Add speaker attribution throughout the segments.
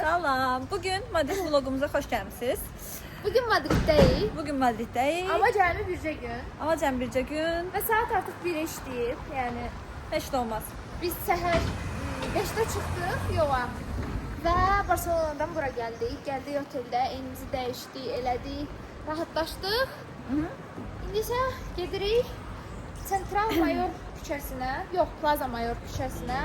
Speaker 1: Salam. Bugün Madrid vlogumuza xoş gəlmisiniz.
Speaker 2: Bugün Madrid'deyiz.
Speaker 1: Bugün Madrid'deyiz.
Speaker 2: Ama cəmi bircə gün.
Speaker 1: Ama cəm bircə gün.
Speaker 2: Və saat artıq 1-ə işləyir. Yəni
Speaker 1: Heç də olmaz.
Speaker 2: biz səhər 5-də çıxdıq yola. Və Barselonadan bura gəldik. Gəldik oteldə, evimizi dəyişdik, elədik, rahatlaşdıq. İndi isə gedirik Central Mayor küçəsinə, yox, Plaza Mayor küçəsinə.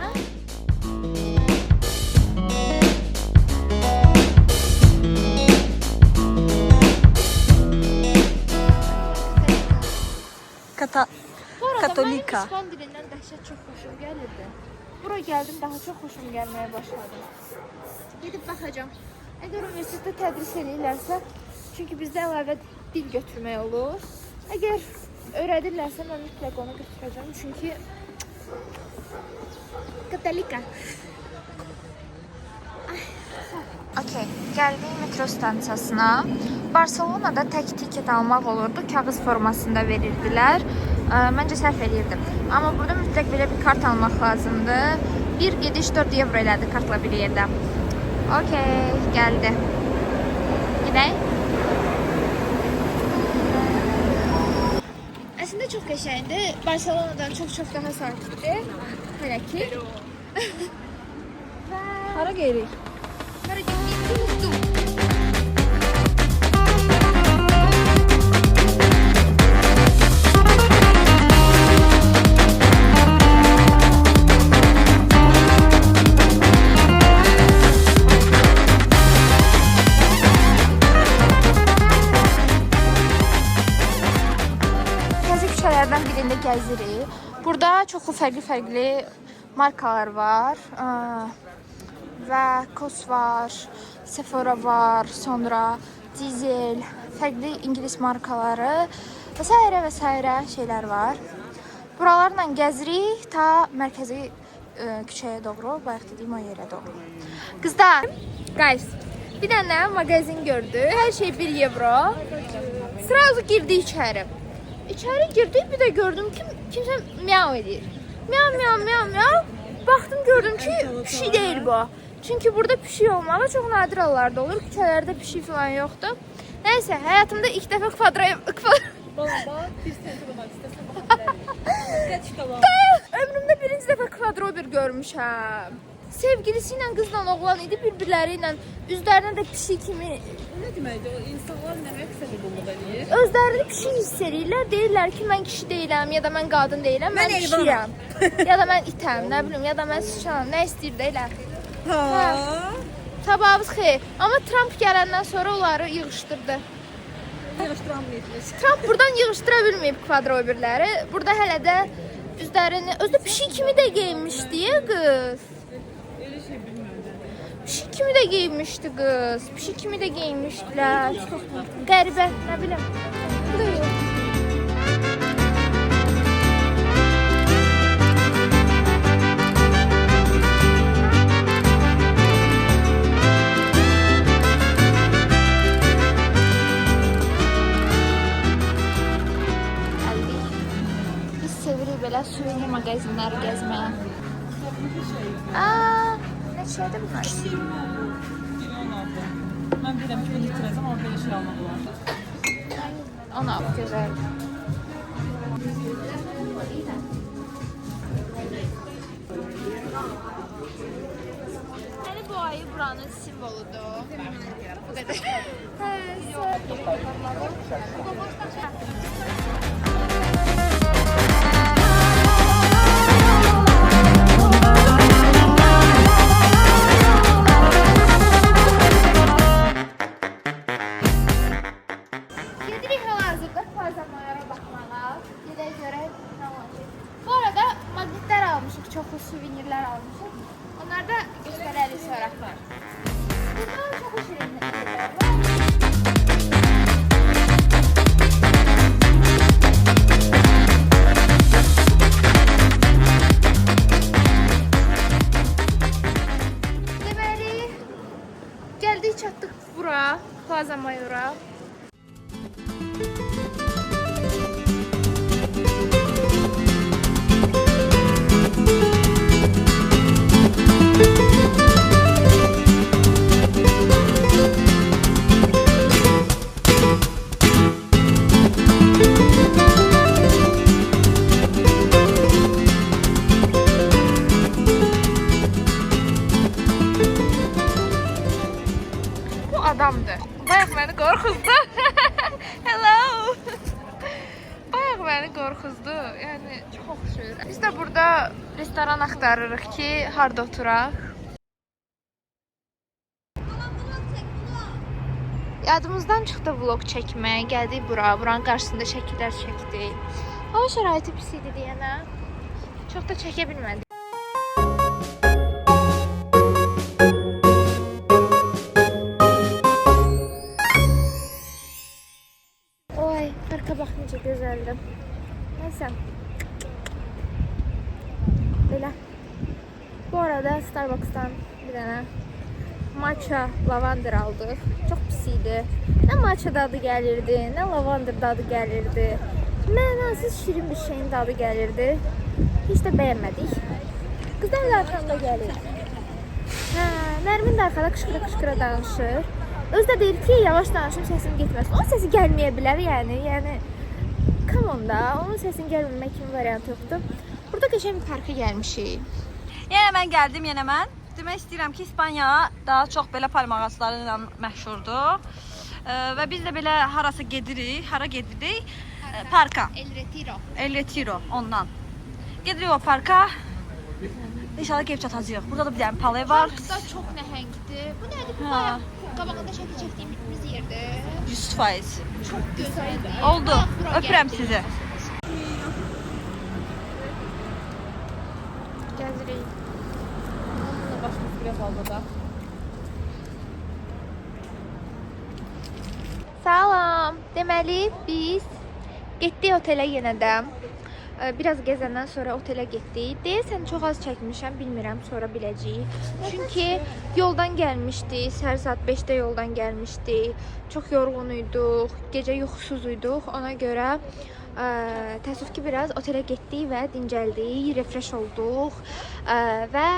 Speaker 1: Katolika.
Speaker 2: Mənim İspan dilindən dəhşət çox xoşum gəlirdi. Bura gəldim, daha çox xoşum gəlməyə başladı. Gedib baxacağam. Əgər universitetdə tədris edirlərsə, çünki bizdə əlavə dil götürmək olur. Əgər öyrədirlərsə, mən mütləq onu götürəcəm. Çünki Katolika.
Speaker 3: Okey, gəldik metro stansiyasına. Barselonada tək tiket almaq olurdu, kağız formasında verirdilər. Məncə səhv edirdim. Amma burada mütləq belə bir kart almaq lazımdır. Bir gediş 4 euro elədi kartla bir yerdə. Okey, gəldi. Gedək.
Speaker 2: Əslində çox qəşəngdir. Barselonadan çox daha sakitdir. Hələ ki.
Speaker 1: Hara gelirik?
Speaker 2: Hara getdiyimi unutdum.
Speaker 3: Birində gəzirik. Burada çoxlu fərqli markalar var. Və Kos var, Sephora var, sonra Diesel, fərqli İngilis markaları və s. şeylər var. Buralarla gəzirik ta mərkəzi küçəyə doğru, bayaq dediyim o yerə doğru. Qızlar,
Speaker 2: Guys, bir dənə mağazin gördük. Hər şey 1 euro. Sırası girdik içəri. İçəri girdik, bir də gördüm ki, kimsə miyav edir. Miyav. Baxdım, gördüm ki, pişik deyil bu. Çünki burada pişik olmağı çox nadir hallarda olur. Küçələrdə pişik falan yoxdur. Nəysə, həyatımda ilk dəfə ömrümdə birinci dəfə kvadrobir görmüşəm. Sevgilisi ilə qızla oğlan idi, bir-birləri ilə üzlərinə də pişik kimi.
Speaker 1: Ne deməkdir? O insanlar nə məqsədi qulluq edir?
Speaker 2: Özlərini pişik hiss edirlər, deyirlər ki, mən kişi deyiləm, ya da mən qadın deyiləm, mən pişiyəm. Ya da mən itəm, nə bilim, ya da mən sıçanam, nə istəyir deyirlər. Sabahınız xeyir. Amma Trump gələndən sonra onları yığışdırdı.
Speaker 1: Yığışdıramayız.
Speaker 2: Trump buradan yığışdıra bilməyib kvadrobirləri. Burada hələ də üzlərini, özdə pişik kimi də geyinmişdi ya qız.
Speaker 1: Öyle şey bilmiyorum.
Speaker 2: Pişik kimi də geyinmişdi qız. Pişik kimi də geyinmişdilər. Qəribə, nə bilim. Bu da yox.
Speaker 3: biz sevirik belə suvenir mağazinləri gəzməyə. Neçədir bunlar?
Speaker 1: Ben bilirəm ki, litrəzəm, orada yeşil almaq var.
Speaker 3: 16 gözəl.
Speaker 2: Yəni bu ayı buranın simvoludur. Bu qədər. Gedirik hal-hazırda Plaza Mayor'a baxmağa. Gedək görək nə olacaq. Bu arada maqnitlər almışıq, çoxlu suvenirlər almışıq. Onlar da göstərərik sonra. Burada çoxlu şirinliklər var. Deməli, gəldik çatdıq bura, Plaza Mayor'a. adamdır. Bayaq məni qorxuzdu. Hello. Bayaq məni qorxuzdu. Yəni çox oxşur. Biz də burada restoran axtarırıq ki, harda oturaq. Yadımızdan çıxdı vlog çəkmək. Gəldik bura. Buranın qarşısında şəkillər çəkdik. Hava şəraiti pis idi deyənə. Çox da çəkə bilmədik. Oy, parka bax necə gözəldir. Nəysə. Belə. Bu arada Starbucks'tan bir dənə matcha lavandır aldıq. Çox pis idi. Nə matcha dadı gəlirdi, nə lavandır dadı gəlirdi. Mənasız şirin bir şeyin dadı gəlirdi. Heç də bəyənmədik. Qızlar da arxamda gəlir. Hə, Nərmin də arxada qışqıra danışır. Özü də deyir ki, yavaş danışım, səsim getməsin. Onun səsi gəlməyə bilər yəni. Yəni, come on da, onun səsinin gəlməmək kimi variant yoxdur. Burada qəşəng bir parka gəlmişik.
Speaker 4: Yenə mən gəldim, yenə mən. Demək istəyirəm ki, İspaniya daha çox belə palma ağacları ilə məşhurdur. Və biz də belə harasa gedirik, hara gedirik? Parka. El Retiro ondan. Gedirik o parka. İnşallah gəlib çatacağıq. Burada da bir dənə palet var.
Speaker 2: Park da çox nəhəngdir. Bu nədir? Bu bayaq qabağında şəkil çəkdiyimiz yerdir.
Speaker 4: 100%.
Speaker 2: Çox gözəldir.
Speaker 4: Oldu. Öpürəm sizi.
Speaker 2: Gəzirik.
Speaker 1: Bununla başqa bir fazla da.
Speaker 2: Salam. Deməli biz getdik otelə yenə də. Biraz gəzəndən sonra otelə getdik. Deyəsən çox az çəkmişəm, bilmirəm, sonra biləcəyik. Çünki yoldan gəlmişdik, səhər saat 5-də yoldan gəlmişdik. Çox yorğun idik, gecə yuxusuz idik. Ona görə təəssüf ki, biraz otelə getdik və dincəldik, refresh olduq. Və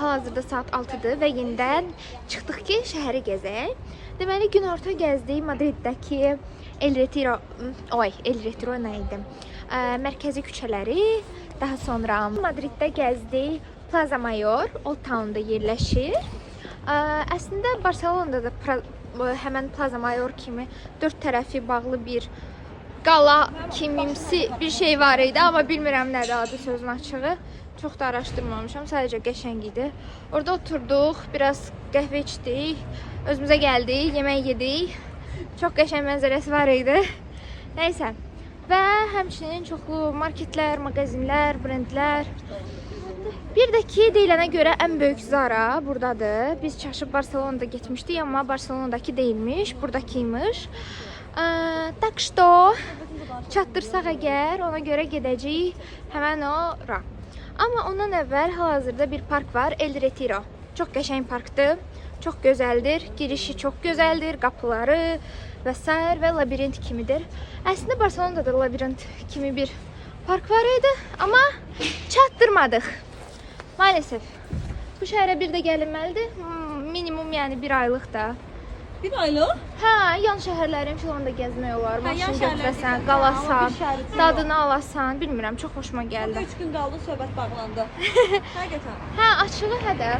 Speaker 2: hal-hazırda saat 6-dır və yenidən çıxdıq ki, şəhəri gəzək. Deməli, günorta gəzdik Madriddəki El Retiro nə idi? Mərkəzi küçələri, daha sonra Madriddə gəzdik Plaza Mayor, Old Town-da yerləşir. Əslində Barcelonada da həmən Plaza Mayor kimi dörd tərəfi bağlı bir qala kimimsi bir şey var idi, amma bilmirəm nədir adı sözün açığı. Çox da araşdırmamışam, sadəcə qəşəng idi. Orada oturduq, biraz qəhvə içdik, özümüzə gəldik, yemək yedik. Çox qəşəng mənzərəsi var idi. Nəysə. Və həmçinin çoxlu marketlər, mağazinlər, brendlər. Bir də ki, deyilənə görə ən böyük Zara buradadır. Biz çaşıb Barcelonada getmişdik, amma Barcelonadakı deyilmiş, buradakıymış. Tak što, çatdırsaq əgər, ona görə gedəcəyik həmən ora. Amma ondan əvvəl hal-hazırda bir park var, El Retiro. Çox qəşəng parkdır, çox gözəldir, girişi çox gözəldir, qapıları və s. və labirint kimidir. Əslində Barcelonada da labirint kimi bir park var idi, amma çatdırmadıq. Maalesef. Bu şəhərə bir də gəlinməlidir. Minimum yəni bir aylıq da.
Speaker 4: Bir aylıq?
Speaker 2: Hə, yan şəhərlərin filan da gəzmək olar.
Speaker 4: Yan
Speaker 2: Maşın
Speaker 4: şəhərlər
Speaker 2: götürəsən,
Speaker 4: gəzmək,
Speaker 2: qalasan,
Speaker 4: amma bir şəhər üçün
Speaker 2: dadını alasan, bilmirəm, çox xoşuma gəldi.
Speaker 4: 3 gün qaldı, söhbət bağlandı. Həqiqətən.
Speaker 2: Hə, açığı hədə.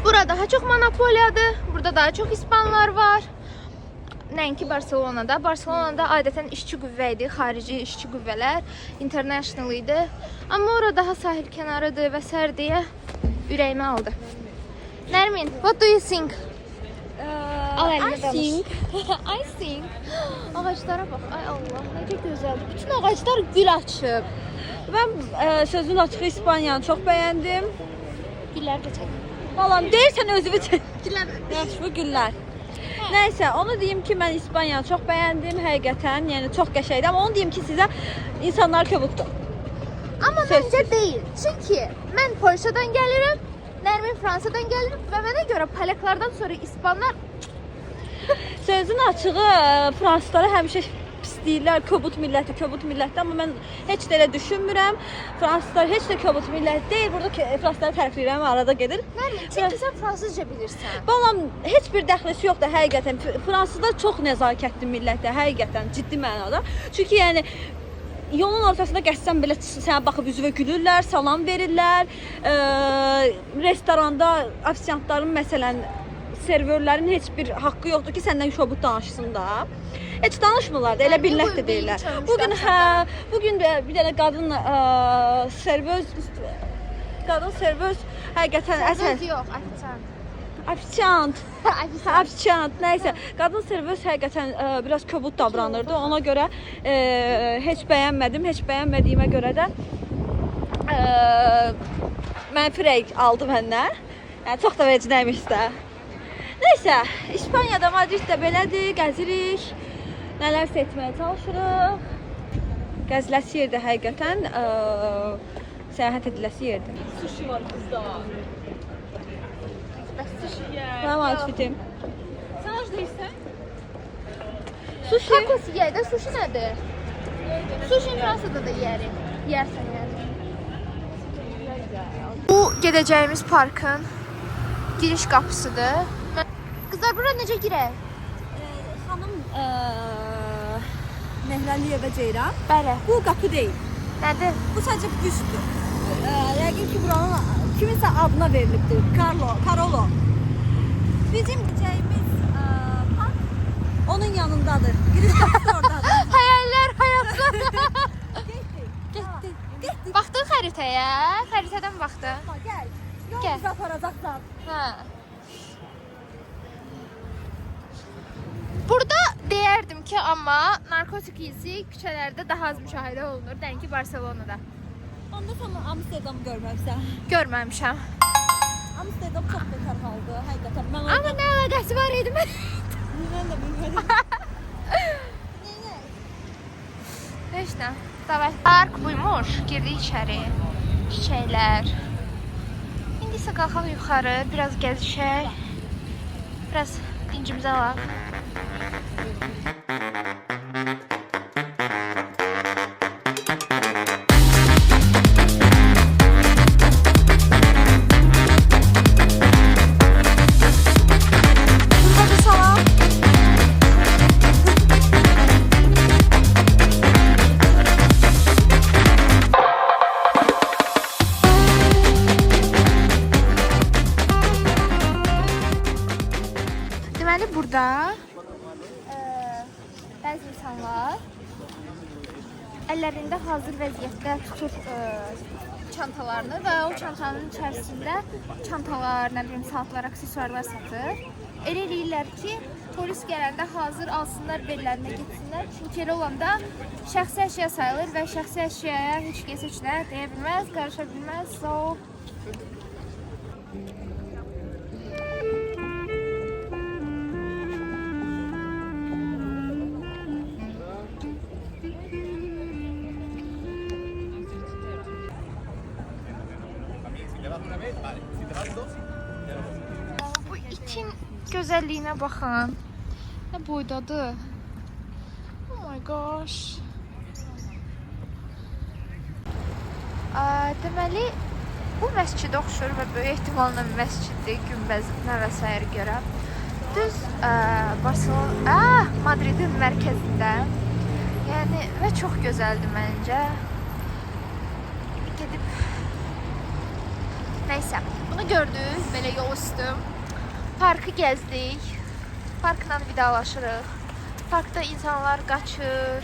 Speaker 2: Burada daha çox monopoliyadır. Burada daha çox ispanlar var. Nəinki Barcelonada. Barcelonada adətən işçi qüvvə idi, xarici işçi qüvvələr, international idi. Amma orada daha sahil kənarıdır və s. deyə ürəyimi aldı. Nərmin, what do you think?
Speaker 4: I think.
Speaker 2: I think. Ağaclara bax, ay Allah, necə gözəldir. Bütün ağaclar gül açıb.
Speaker 4: Mən sözün açığı İspaniyanı çox bəyəndim.
Speaker 2: Güllər də çək.
Speaker 4: Vallahi deyirsən özünü çək.
Speaker 2: Güllər.
Speaker 4: Yaxşı, bu güllər. Nəysə, onu deyim ki, mən İspaniyanı çox bəyəndim, həqiqətən, yəni çox qəşəngdir. Amma onu deyim ki, sizə insanlar kobuddur.
Speaker 2: Amma məncə deyil. Çünki mən Polşadan gəlirəm, Nərmin Fransadan gəlir və mənə görə polaklardan sonra İspanlar
Speaker 4: Sözün açığı fransızlara həmişə pis deyirlər, kobud millətdir, amma mən heç də elə düşünmürəm. Fransızlar heç də kobud millət deyil. Burada fransızları tərifləyirəm, arada gedir.
Speaker 2: Nərmin, çünki sən fransızca bilirsən.
Speaker 4: Vallahi heç bir dəxlisi yoxdur həqiqətən. Fransızlar çox nəzakətli millətdir, həqiqətən, ciddi mənada. Çünki yəni yolun ortasında gəzsən belə sənə baxıb üzvə gülürlər, salam verirlər. Restoranda ofisiantların məsələn serverlərin heç bir haqqı yoxdur ki, səndən kobud danışsın da. Heç danışmırlar da, elə billət də deyirlər. Bugün də bir dənə qadın servöz həqiqətən
Speaker 2: Söz yox, ofisiant.
Speaker 4: Ofisiant, nəysə. Qadın servöz həqiqətən biraz kobud davranırdı. Ona görə heç bəyənmədim. Heç bəyənmədiyimə görə də mənfi rəy aldı məndən. Yəni, çox da vecinəymiş də. Nəysə, İspaniyada, Madriddə belədir, gəzirik. Nələrsə etməyə çalışırıq. Gəziləsi yerdə həqiqətən səyahət ediləsi yerdir.
Speaker 1: Sushi var kızda.
Speaker 4: Mənim outfitim.
Speaker 1: Sen az değilsen?
Speaker 4: Sushi.
Speaker 2: Tacos yeyək də, sushi nədir? Sushi Fransada da yeyərik. Yeyərsən yəni. Bu gedəcəyimiz parkın giriş qapısıdır. Qızlar, bura necə girək?
Speaker 4: Xanım Məhrəliyevə Ceyran.
Speaker 2: Bəli.
Speaker 4: Bu qapı deyil.
Speaker 2: Nədir?
Speaker 4: Bu sadəcə büstdür. Yəqin ki, buranın kiminsə adına verilibdir. Karolo. Bizim gidəcəyimiz park onun yanındadır. Giriş qapısı oradadır.
Speaker 2: Hayaller, həyatlar.
Speaker 4: Getdik.
Speaker 2: Baxdın xəritəyə? Xəritədən baxdın?
Speaker 4: Gəl.
Speaker 2: Gəl.
Speaker 4: Yol bizi aparacaqsan.
Speaker 2: Hə. Burada deyərdim ki, amma narkotik izi küçələrdə daha az müşahidə olunur, dənki Barselonada.
Speaker 4: Onda sən Amsterdamı görməmişsən.
Speaker 2: Görməmişəm.
Speaker 4: Amsterdam çox betər haldır, həqiqətən. Mən
Speaker 2: Amma nə əlaqəsi var idi mən?
Speaker 4: Mən də bilmədim.
Speaker 2: Heç nə. Davay. Park buymuş. Girdik içəri. Çiçəklər. İndi isə qalxaq yuxarı, biraz gəzişək. Biraz dincimizə alaq. Deməli, burada bəzi insanlar əllərində hazır vəziyyətdə tutur çantalarını və o çantanın içərisində çantalar, nə bilim, saatlar, aksesuarlar satır. Elə eləyirlər ki, polis gələndə hazır alsınlar, birilərinə getsinlər. Çünki elə olanda şəxsi əşya sayılır və şəxsi əşyaya heç kəs heç nə deyə bilməz, qarışa bilməz. So, bu itin gözəlliyinə baxın. Nə boydadır. Oh my gosh. Deməli, bu məscidə oxşur və böyük ehtimalla məsciddir, günbəzinə və s. görə. Düz Madridin mərkəzində. Yəni, və çox gözəldir məncə. Gedib nəysə, bunu gördük, belə yol üstü. Parkı gəzdik, parkla vidalaşırıq. Parkda insanlar qaçır,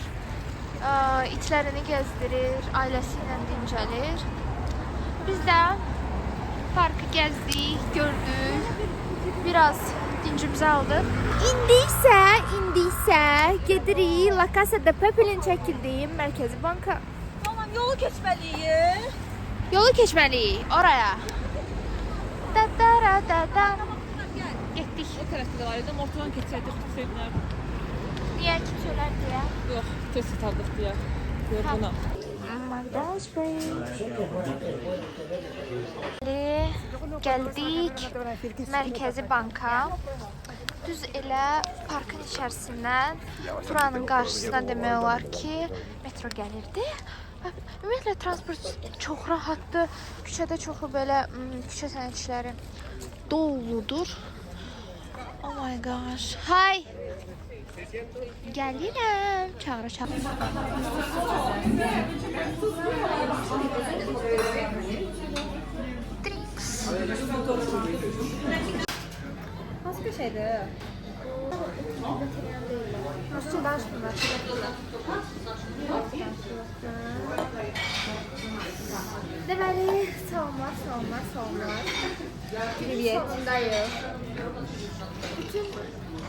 Speaker 2: itlərini gəzdirir, ailəsi ilə dincəlir. Biz də parkı gəzdik, gördük, biraz dincimizi aldıq. İndi isə gedirik La Casa de Papel'in çəkildiyi mərkəzi banka.
Speaker 4: Tamam, yolu keçməliyik.
Speaker 2: Yolu keçməliyik oraya. Getdik.
Speaker 1: O tarafta da var. Dedim ortadan geçseydik gitseydiler.
Speaker 2: Niyə keçirlər deyə?
Speaker 1: Yok, test atardık diye. Yorguna.
Speaker 2: McDonald's Gəldik mərkəzi banka. Düz elə parkın içərisindən buranın qarşısına demək olar ki, metro gəlirdi. Ümumiyyətlə transport çox rahatdır. Küçədə çoxu belə küçə sənədçiləri doludur. Oh my gosh. Hi. Gəlirəm. Çağıra. Drinks.
Speaker 4: bir şeydir.
Speaker 2: Rusça danışmırlar. Deməli, salamlar.
Speaker 4: Privet.
Speaker 2: Sonundayıq. Bütün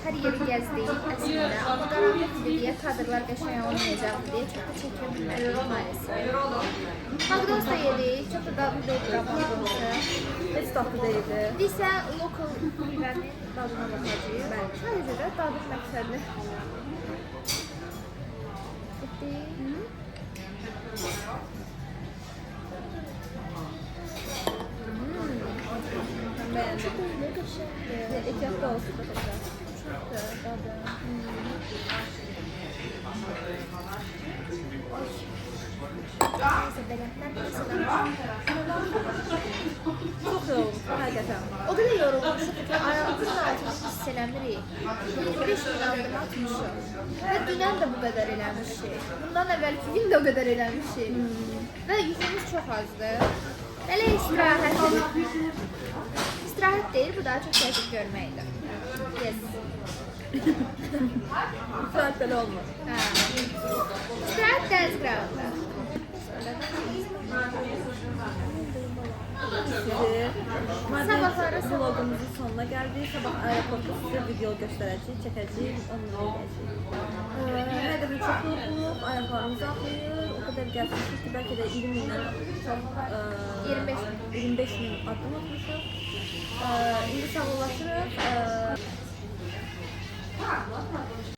Speaker 2: hər yeri gəzdik əslində. Amma qaranlıq idi deyə kadrlar qəşəng olmayacaq deyə çox da çəkə bilmədik maalesef. McDonald's da yedik. Çox da dadlı deyil McDonald's.
Speaker 4: Heç tatlı deyildi.
Speaker 2: Biz isə local pivənin dadına baxacağıq. Bəli, sadəcə də dadı məqsədli. Bitti.
Speaker 4: Ben beğendim.
Speaker 2: Çok uzun, qəşəngdir.
Speaker 4: Ehtiyatlı olsun da tekrar.
Speaker 2: Çoxdur dadı. Neyse, belə. Mən məsələn,
Speaker 4: Çok güzel olmuş hakikaten.
Speaker 2: o qədər yorulmuşuq ki, ayağımızın altını hiss eləmirik. 25 min addım atmışıq. Və dünən də bu qədər eləmişik. Bundan əvvəlki gün də o qədər eləmişik. Və yükümüz çox azdır. Belə istirahət. İstirahət deyil, bu daha çox təşkil görməkdir. Yes.
Speaker 4: Saat böyle olmaz.
Speaker 2: Hə. İstirahət dəniz qırağında.
Speaker 4: Sizi
Speaker 2: Sabahları
Speaker 4: vlogumuzun sonuna geldik. Sabah aeroportta size video göstereceğiz, çekeceğiz, onunla geleceğiz. Ne de bir çok yorulduk, ayaklarımız ağrıyor. O kadar gelmiştik ki belki de 20 binden çok 25 bin adım atmışız. Şimdi sağollaşırız.